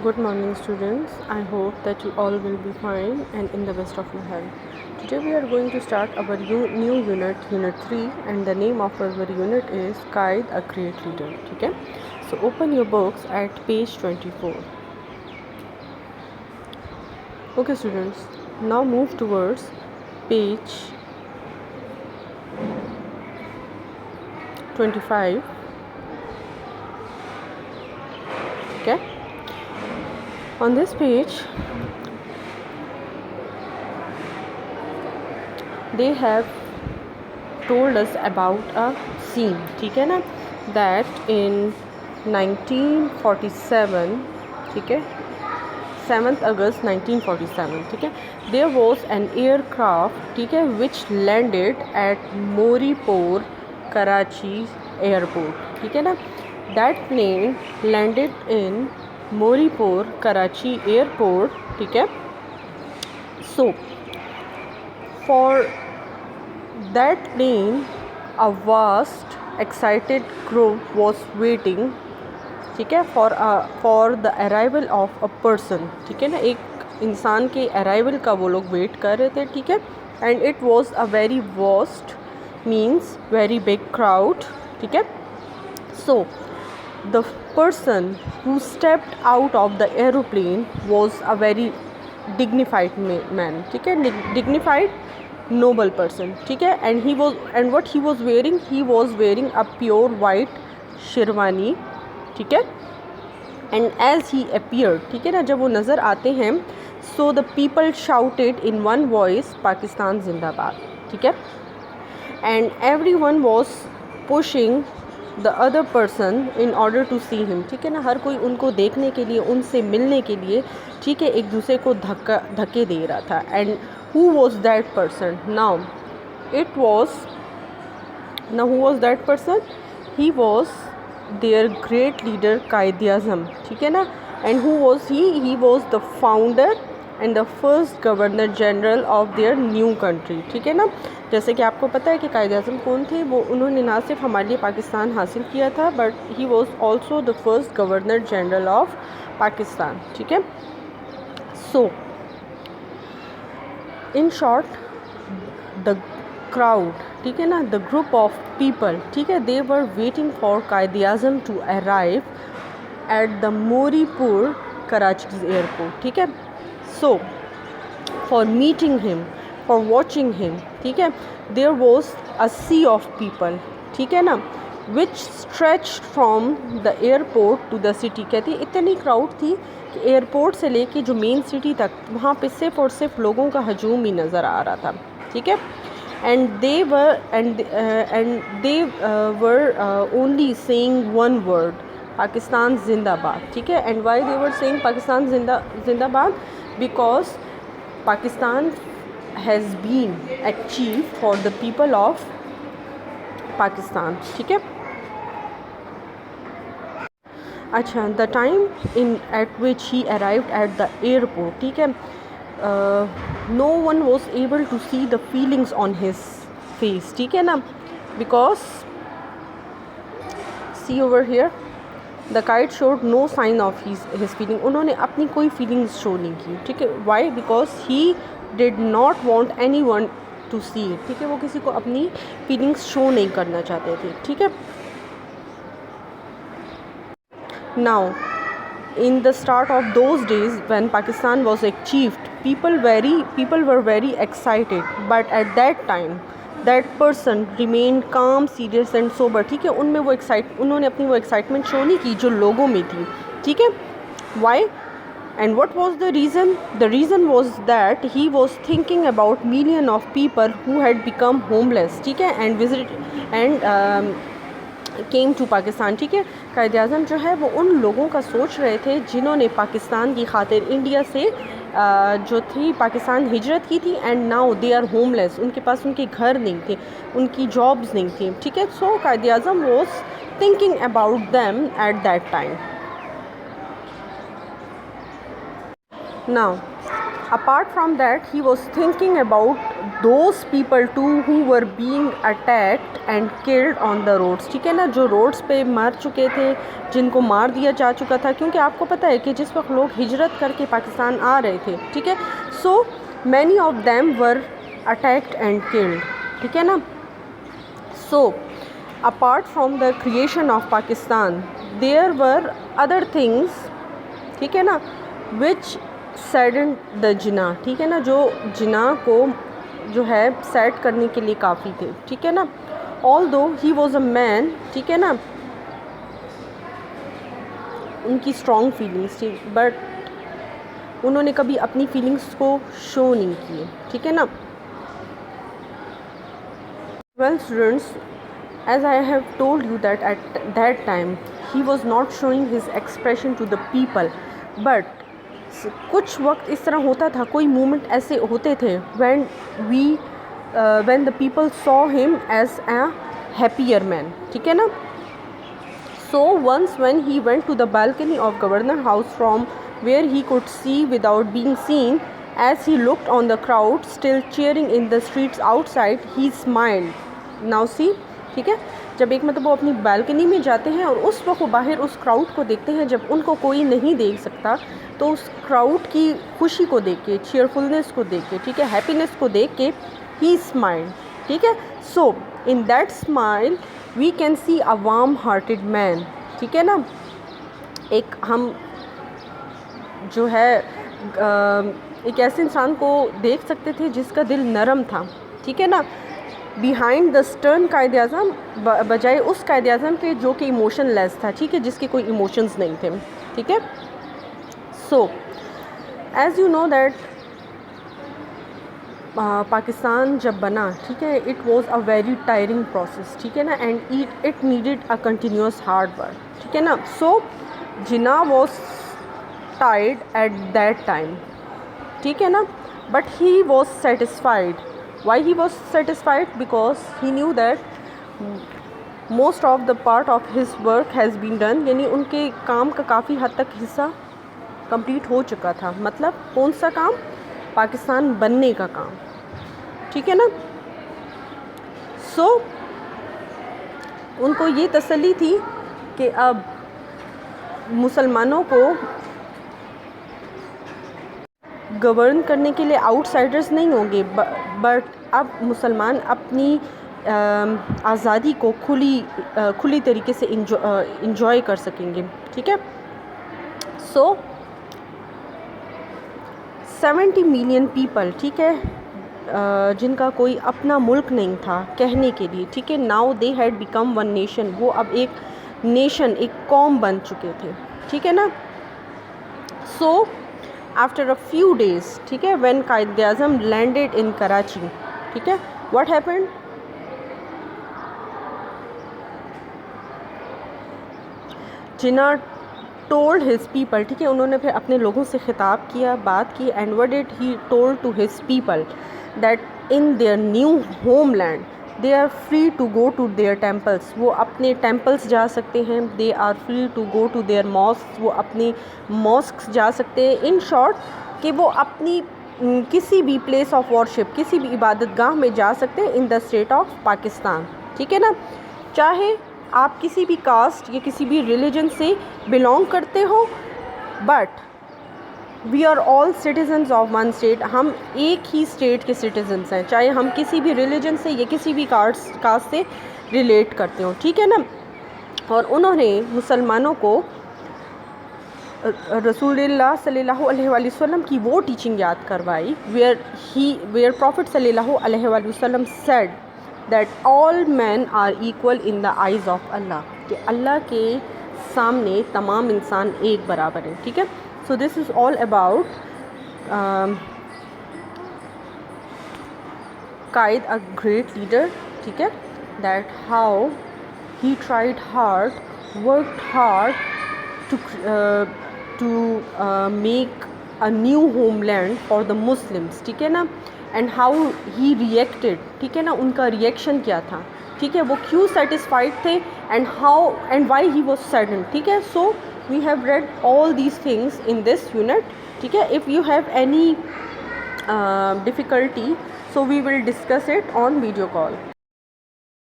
Good morning, students. I hope that you all will be fine and in the best of your health. Today we are going to start our new unit, Unit 3, and the name of our unit is Qaid, a Great Leader. Okay? So open your books at page 24. Okay, students. Now move towards page 25. Okay? On this page, they have told us about a scene, ठीक है ना, that in 1947, ठीक है, 7th August 1947, ठीक है, there was an aircraft, ठीक है, which landed at Moripur, Karachi airport, ठीक है ना, that plane landed in Moripur, Karachi airport, ठीक है. So for that plane a vast excited group was waiting, ठीक है, for the arrival of a person, ठीक है ना, एक इंसान के अराइवल का वो लोग वेट कर रहे थे, ठीक है. And it was a very vast means very big crowd, ठीक है. सो the person who stepped out of the aeroplane was a very dignified man, ठीक है, dignified noble person, ठीक है. and what he was wearing a pure white sherwani, ठीक है. and as he appeared, ठीक है ना, जब वो नज़र आते हैं, so the people shouted in one voice, Pakistan जिंदाबाद, ठीक है. and everyone was pushing the other person in order to see him, ठीक है ना, हर कोई उनको देखने के लिए, उनसे मिलने के लिए, ठीक है, एक दूसरे को धक्के दे रहा था. and who was that person? Now who was that person? He was their great leader Quaid-e-Azam, ठीक है ना. and who was he was the founder and the first governor general of their new country, ठीक है ना. जैसे कि आपको पता है कि कायद-ए-आज़म कौन थे, वो उन्होंने ना सिर्फ हमारे लिए पाकिस्तान हासिल किया था, but he was also the first governor general of Pakistan, ठीक है. So in short the crowd, ठीक है ना, द ग्रुप ऑफ पीपल, ठीक है, they were waiting for Quaid-e-Azam to arrive at the Moripur Karachi airport, ठीक है. So for meeting him, for watching him, ठीक है, there was a sea of people, ठीक है ना, which stretched from the airport to the city. कहती है इतनी क्राउड थी कि एयरपोर्ट से लेके जो मेन सिटी तक वहाँ पे सिर्फ और सिर्फ लोगों का हजूम ही नज़र आ रहा था, ठीक है. And they were only saying one word, Pakistan जिंदाबाद, ठीक है. And why they were saying Pakistan जिंदाबाद? Because Pakistan has been achieved for the people of Pakistan, ठीक है. अच्छा, the time at which he arrived at the airport, ठीक है, no one was able to see the feelings on his face, ठीक है ना, because see over here the kite showed no sign of his feeling. उन्होंने अपनी कोई feelings show नहीं की, ठीक है. Why? Because he did not want anyone to see it, ठीक है, वो किसी को अपनी feelings show नहीं करना चाहते थे, ठीक है. Now in the start of those days when Pakistan was achieved, people were very excited, but at that time that person remained calm, serious and sober, ठीक है. उनमें वो उन्होंने अपनी वो excitement show नहीं की जो लोगों में थी, ठीक है. Why? And what was the reason? The reason was that he was thinking about million of people who had become homeless, ठीक है, and केम टू पाकिस्तान, ठीक है. कायद-ए-आज़म जो है वो उन लोगों का सोच रहे थे जिन्होंने पाकिस्तान की खातिर इंडिया से जो थी पाकिस्तान हिजरत की थी, and now they are homeless, उनके पास उनके घर नहीं थे, उनकी जॉब्स नहीं थी, ठीक है. So Quaid-e-Azam was thinking about them at that time. Now apart from that he was thinking about those people too who were being attacked and killed on the roads, ठीक है ना, जो रोड्स पे मर चुके थे, जिनको मार दिया जा चुका था, क्योंकि आपको पता है कि जिस वक्त लोग हिजरत करके पाकिस्तान आ रहे थे, ठीक है, so many of them were attacked and killed, ठीक है ना. So apart from the creation of Pakistan there were other things, ठीक है ना, विच सैडन द जिना, ठीक है ना, जो जिना को जो है सैड करने के लिए काफ़ी थे, ठीक है ना. ऑल दो ही वॉज अ मैन, ठीक है ना, उनकी स्ट्रॉन्ग फीलिंग्स थी, बट उन्होंने कभी अपनी फीलिंग्स को शो नहीं किए, ठीक है ना. Well students, as I have told you that at that time he was not showing his expression to the people, but कुछ वक्त इस तरह होता था, कोई मोमेंट ऐसे होते थे when the people saw him as a happier man, ठीक है ना. So once when he went to the balcony of governor house from where he could see without being seen, as he looked on the crowd still cheering in the streets outside, he smiled. Now see, ठीक है, जब एक मतलब वो अपनी balcony में जाते हैं और उस वक्त वो बाहर उस क्राउड को देखते हैं, जब उनको कोई नहीं देख सकता, तो उस क्राउड की खुशी को देख के, चीयरफुलनेस को देख के, ठीक है, हैप्पीनेस को देख के ही स्माइल, ठीक है. So in that smile we can see a warm hearted man, ठीक है ना. एक हम जो है एक ऐसे इंसान को देख सकते थे जिसका दिल नरम था, ठीक है ना, बिहाइंड द स्टर्न कायद आज़म, बजाय उस कायद आज़म के जो कि इमोशनलेस था, ठीक है, जिसके कोई इमोशंस नहीं थे, ठीक है. So as you know that Pakistan जब बना, ठीक है, it was a very tiring process, ठीक है ना, and it needed a continuous hard work, ठीक है ना. So Jinnah was tired at that time, ठीक है ना, but he was satisfied. Why he was satisfied? Because he knew that most of the part of his work has been done, यानी उनके काम का काफ़ी हद तक हिस्सा कंप्लीट हो चुका था. मतलब कौन सा काम? पाकिस्तान बनने का काम, ठीक है ना. सो उनको ये तसल्ली थी कि अब मुसलमानों को गवर्न करने के लिए आउटसाइडर्स नहीं होंगे, बट अब मुसलमान अपनी आज़ादी को खुली तरीके से इंजॉय कर सकेंगे, ठीक है. सो 70 मिलियन पीपल, ठीक है, जिनका कोई अपना मुल्क नहीं था कहने के लिए, ठीक है, now they had become one nation, वो अब एक नेशन, एक कौम बन चुके थे, ठीक है ना. So after a few days, ठीक है, when Quaid Azam landed in Karachi, ठीक है, what happened? Jinnah told his people, ठीक है, उन्होंने फिर अपने लोगों से ख़िताब किया, बात की, and what did he told to his people that in their new homeland they are free to go to their temples, वो अपने टेम्पल्स जा सकते हैं. They are free to go to their mosque, वो अपनी मॉस्क जा सकते हैं. इन शॉर्ट कि वो अपनी किसी भी प्लेस ऑफ वर्शिप, किसी भी इबादत गाह में जा सकते हैं in the state of Pakistan, ठीक है ना. चाहे आप किसी भी कास्ट या किसी भी रिलीजन से बिलोंग करते हो, but we are all citizens of one state, हम एक ही स्टेट के सिटीजन्स हैं, चाहे हम किसी भी रिलीजन से या किसी भी कास्ट से रिलेट करते हो, ठीक है ना. और उन्होंने मुसलमानों को रसूलुल्लाह सल्लल्लाहु अलैहि वसल्लम की वो टीचिंग याद करवाई वेयर प्रॉफिट सल्लल्लाहु अलैहि वसल्लम said that all man are equal in the eyes of Allah, कि अल्लाह के सामने तमाम इंसान एक बराबर है, ठीक है. So this is all about Qaid, a great leader, ठीक है, that how he tried hard, worked hard to make a new homeland for the Muslims, ठीक है ना, and how he reacted, ठीक है ना, उनका रिएक्शन क्या था, ठीक है, वो क्यों सेटिस्फाइड थे, and how and why he was saddened, ठीक है. So we have read all these things in this unit, ठीक है. If you have any difficulty, so we will discuss it on video call.